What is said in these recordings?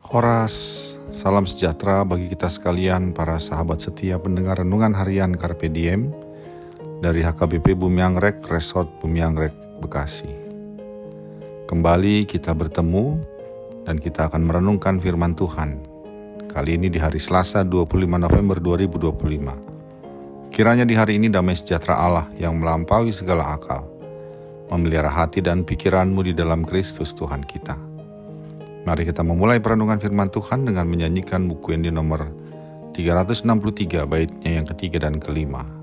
Horas, salam sejahtera bagi kita sekalian para sahabat setia pendengar renungan harian Carpe Diem dari HKBP Bumi Anggrek, Resort Bumi Anggrek, Bekasi. Kembali kita bertemu dan kita akan merenungkan firman Tuhan. Kali ini di hari Selasa 25 November 2025. Kiranya di hari ini damai sejahtera Allah yang melampaui segala akal memelihara hati dan pikiranmu di dalam Kristus Tuhan kita. Mari kita memulai perenungan firman Tuhan dengan menyanyikan buku yang di nomor 363 baitnya yang ketiga dan kelima.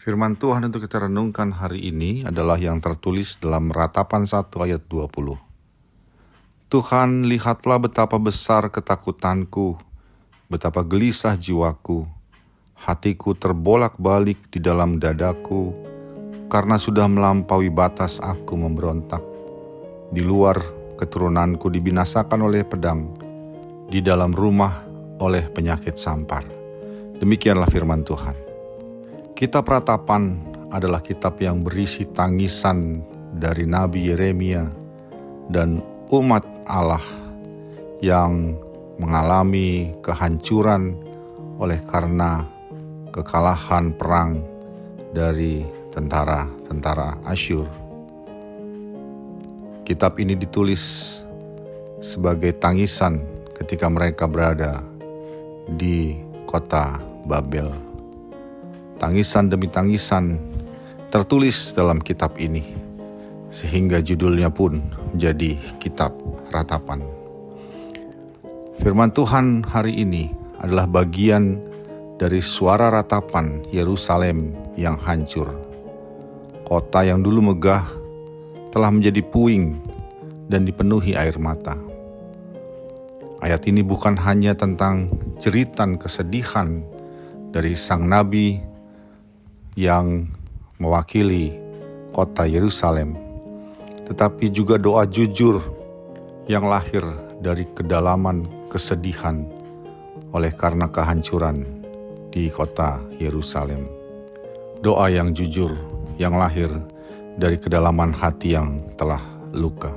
Firman Tuhan untuk kita renungkan hari ini adalah yang tertulis dalam Ratapan 1 ayat 20. Tuhan, lihatlah betapa besar ketakutanku, betapa gelisah jiwaku. Hatiku terbolak-balik di dalam dadaku, karena sudah melampaui batas aku memberontak. Di luar keturunanku dibinasakan oleh pedang, di dalam rumah oleh penyakit sampar. Demikianlah firman Tuhan. Kitab Ratapan adalah kitab yang berisi tangisan dari Nabi Yeremia dan umat Allah yang mengalami kehancuran oleh karena kekalahan perang dari tentara Asyur. Kitab ini ditulis sebagai tangisan ketika mereka berada di kota Babel. Tangisan demi tangisan tertulis dalam kitab ini, sehingga judulnya pun menjadi Kitab Ratapan. Firman Tuhan hari ini adalah bagian dari suara ratapan Yerusalem yang hancur. Kota yang dulu megah telah menjadi puing dan dipenuhi air mata. Ayat ini bukan hanya tentang jeritan kesedihan dari sang nabi yang mewakili kota Yerusalem, tetapi juga doa jujur yang lahir dari kedalaman kesedihan oleh karena kehancuran di kota Yerusalem. Doa yang jujur yang lahir dari kedalaman hati yang telah luka.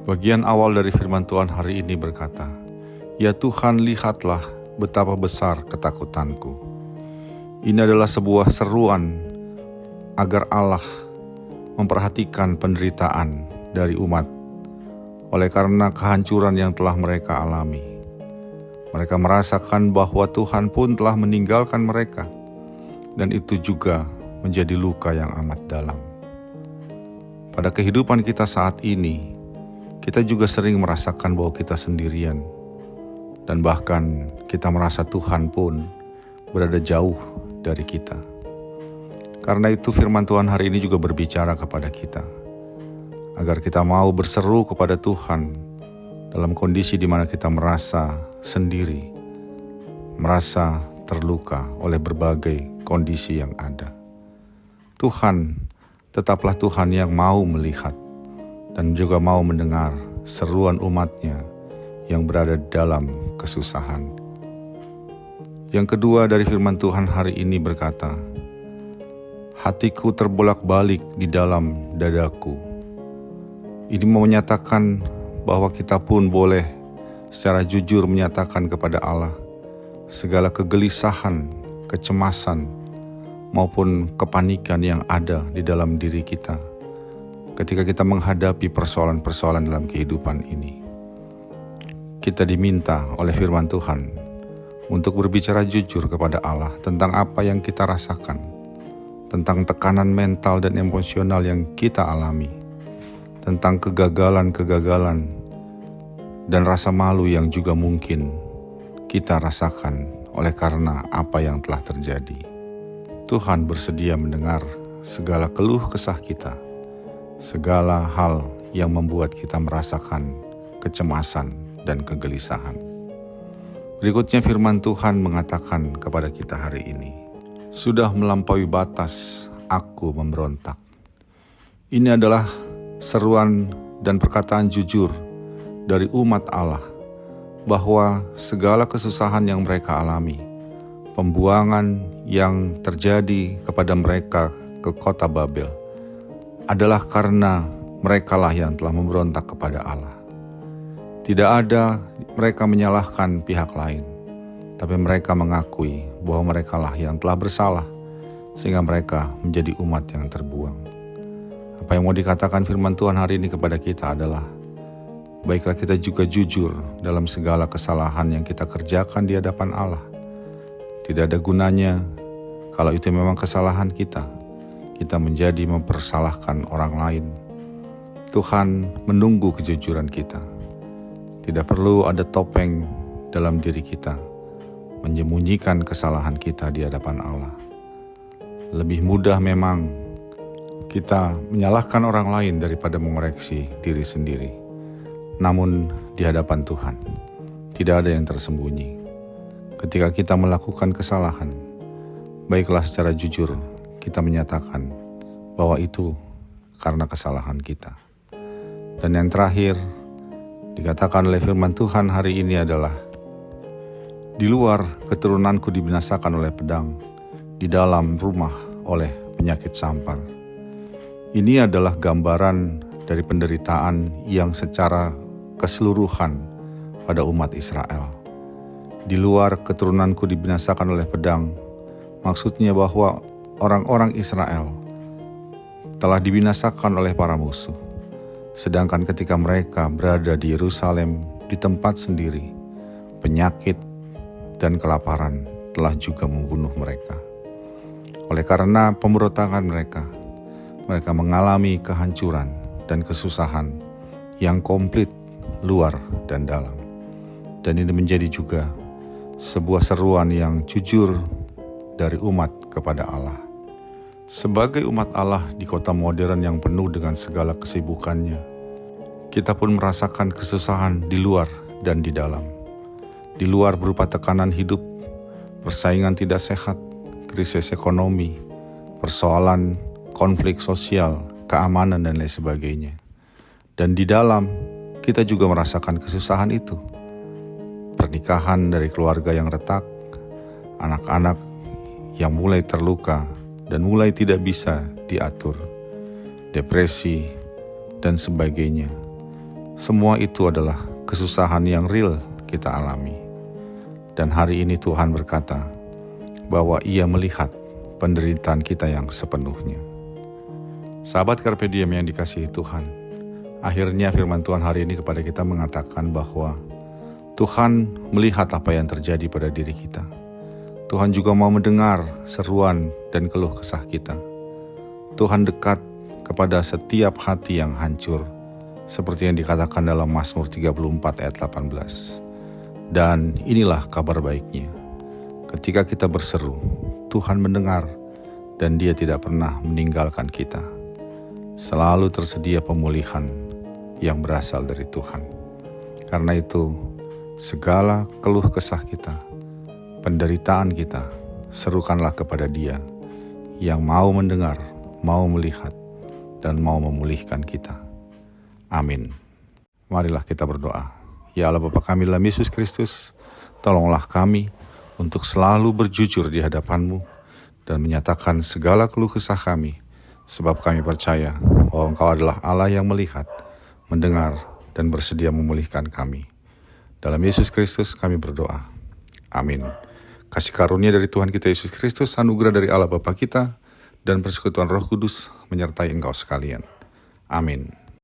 Bagian awal dari firman Tuhan hari ini berkata, "Ya Tuhan, lihatlah betapa besar ketakutanku." Ini adalah sebuah seruan agar Allah memperhatikan penderitaan dari umat oleh karena kehancuran yang telah mereka alami. Mereka merasakan bahwa Tuhan pun telah meninggalkan mereka, dan itu juga menjadi luka yang amat dalam. Pada kehidupan kita saat ini, kita juga sering merasakan bahwa kita sendirian, dan bahkan kita merasa Tuhan pun berada jauh dari kita. Karena itu firman Tuhan hari ini juga berbicara kepada kita, agar kita mau berseru kepada Tuhan dalam kondisi di mana kita merasa sendiri, merasa terluka oleh berbagai kondisi yang ada. Tuhan, tetaplah Tuhan yang mau melihat dan juga mau mendengar seruan umatnya yang berada dalam kesusahan. Yang kedua dari firman Tuhan hari ini berkata, "Hatiku terbolak-balik di dalam dadaku." Ini menyatakan bahwa kita pun boleh secara jujur menyatakan kepada Allah segala kegelisahan, kecemasan, maupun kepanikan yang ada di dalam diri kita ketika kita menghadapi persoalan-persoalan dalam kehidupan ini. Kita diminta oleh firman Tuhan untuk berbicara jujur kepada Allah tentang apa yang kita rasakan, tentang tekanan mental dan emosional yang kita alami, tentang kegagalan-kegagalan dan rasa malu yang juga mungkin kita rasakan oleh karena apa yang telah terjadi. Tuhan bersedia mendengar segala keluh kesah kita, segala hal yang membuat kita merasakan kecemasan dan kegelisahan. Berikutnya firman Tuhan mengatakan kepada kita hari ini, "Sudah melampaui batas, aku memberontak." Ini adalah seruan dan perkataan jujur dari umat Allah bahwa segala kesusahan yang mereka alami, pembuangan yang terjadi kepada mereka ke kota Babel, adalah karena merekalah yang telah memberontak kepada Allah. Tidak ada mereka menyalahkan pihak lain, tapi mereka mengakui bahwa merekalah yang telah bersalah sehingga mereka menjadi umat yang terbuang. Apa yang mau dikatakan firman Tuhan hari ini kepada kita adalah, baiklah kita juga jujur dalam segala kesalahan yang kita kerjakan di hadapan Allah. Tidak ada gunanya kalau itu memang kesalahan kita menjadi mempersalahkan orang lain. Tuhan menunggu kejujuran kita. Tidak perlu ada topeng dalam diri kita menyembunyikan kesalahan kita di hadapan Allah. Lebih mudah memang kita menyalahkan orang lain daripada mengoreksi diri sendiri. Namun di hadapan Tuhan tidak ada yang tersembunyi. Ketika kita melakukan kesalahan, baiklah secara jujur kita menyatakan bahwa itu karena kesalahan kita. Dan yang terakhir dikatakan oleh firman Tuhan hari ini adalah, "Di luar keturunanku dibinasakan oleh pedang, di dalam rumah oleh penyakit sampar." Ini adalah gambaran dari penderitaan yang secara keseluruhan pada umat Israel. Di luar keturunanku dibinasakan oleh pedang, maksudnya bahwa orang-orang Israel telah dibinasakan oleh para musuh. Sedangkan ketika mereka berada di Yerusalem, di tempat sendiri, penyakit dan kelaparan telah juga membunuh mereka. Oleh karena pemberontakan mereka mengalami kehancuran dan kesusahan yang komplit, luar dan dalam. Dan ini menjadi juga sebuah seruan yang jujur dari umat kepada Allah. Sebagai umat Allah di kota modern yang penuh dengan segala kesibukannya, kita pun merasakan kesusahan di luar dan di dalam. Di luar berupa tekanan hidup, persaingan tidak sehat, krisis ekonomi, persoalan konflik sosial, keamanan dan lain sebagainya. Dan di dalam kita juga merasakan kesusahan itu. pernikahan dari keluarga yang retak, anak-anak yang mulai terluka dan mulai tidak bisa diatur, depresi, dan sebagainya. Semua itu adalah kesusahan yang real kita alami. Dan hari ini Tuhan berkata bahwa Ia melihat penderitaan kita yang sepenuhnya. Sahabat Carpe Diem yang dikasihi Tuhan, akhirnya firman Tuhan hari ini kepada kita mengatakan bahwa Tuhan melihat apa yang terjadi pada diri kita. Tuhan juga mau mendengar seruan dan keluh kesah kita. Tuhan dekat kepada setiap hati yang hancur, seperti yang dikatakan dalam Mazmur 34 ayat 18. Dan inilah kabar baiknya. Ketika kita berseru, Tuhan mendengar dan Dia tidak pernah meninggalkan kita. Selalu tersedia pemulihan yang berasal dari Tuhan. Karena itu, segala keluh kesah kita, penderitaan kita, serukanlah kepada Dia yang mau mendengar, mau melihat, dan mau memulihkan kita. Amin. Marilah kita berdoa. Ya Allah Bapa kami dalam Yesus Kristus, tolonglah kami untuk selalu berjujur di hadapan-Mu dan menyatakan segala keluh kesah kami, sebab kami percaya bahwa Engkau adalah Allah yang melihat, mendengar, dan bersedia memulihkan kami. Dalam Yesus Kristus kami berdoa. Amin. Kasih karunia dari Tuhan kita Yesus Kristus, anugerah dari Allah Bapa kita, dan persekutuan Roh Kudus menyertai engkau sekalian. Amin.